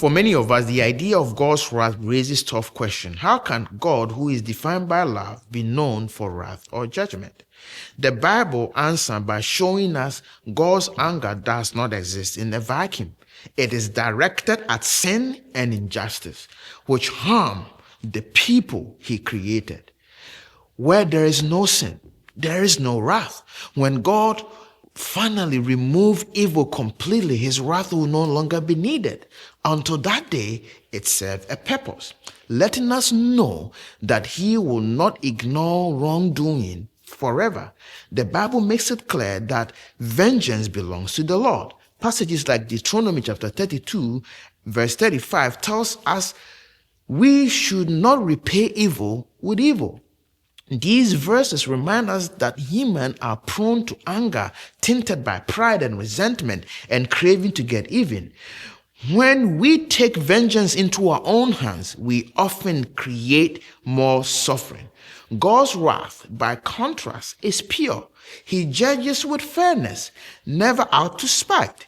For many of us, the idea of God's wrath raises tough questions. How can God, who is defined by love, be known for wrath or judgment? The Bible answers by showing us God's anger does not exist in a vacuum. It is directed at sin and injustice, which harm the people he created. Where there is no sin, there is no wrath. When God finally removed evil completely, his wrath will no longer be needed. Until that day, it served a purpose, letting us know that he will not ignore wrongdoing forever. The Bible makes it clear that vengeance belongs to the Lord. Passages like Deuteronomy chapter 32, verse 35 tells us we should not repay evil with evil. These verses remind us that humans are prone to anger, tainted by pride and resentment, and craving to get even. When we take vengeance into our own hands, we often create more suffering. God's wrath, by contrast, is pure. He judges with fairness, never out to spite.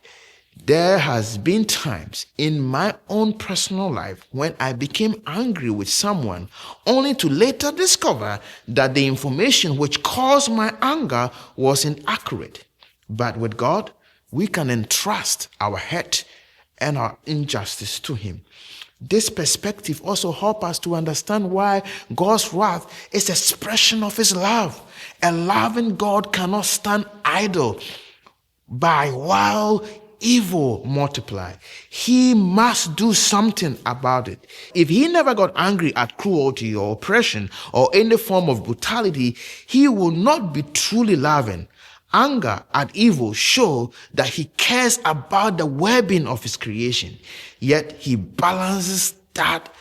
There has been times in my own personal life when I became angry with someone, only to later discover that the information which caused my anger was inaccurate. But with God, we can entrust our hurt and our injustice to him. This perspective also helps us to understand why God's wrath is an expression of his love. A loving God cannot stand idle by while evil multiply. He must do something about it. If he never got angry at cruelty or oppression or any form of brutality, he will not be truly loving. Anger at evil shows that he cares about the well-being of his creation, yet he balances that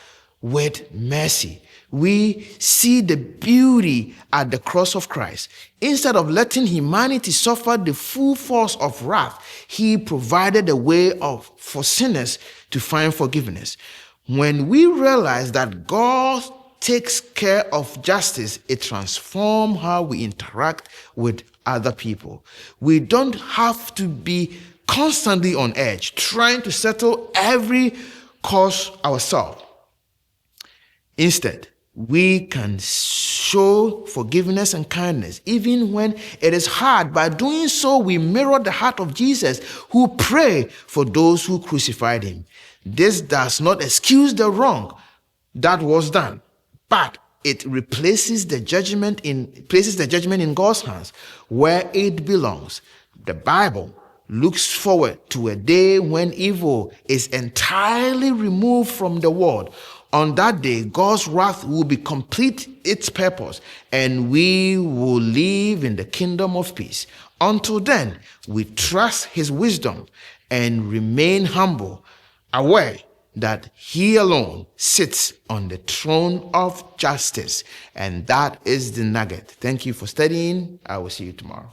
with mercy. We see the beauty at the cross of Christ. Instead of letting humanity suffer the full force of wrath, he provided a way for sinners to find forgiveness. When we realize that God takes care of justice, it transforms how we interact with other people. We don't have to be constantly on edge, trying to settle every cause ourselves. Instead, we can show forgiveness and kindness, even when it is hard. By doing so, we mirror the heart of Jesus, who prayed for those who crucified him. This does not excuse the wrong that was done, but it places the judgment in God's hands, where it belongs. The Bible looks forward to a day when evil is entirely removed from the world. On that day, God's wrath will be complete its purpose, and we will live in the kingdom of peace. Until then, we trust his wisdom and remain humble, aware that he alone sits on the throne of justice. And that is the nugget. Thank you for studying. I will see you tomorrow.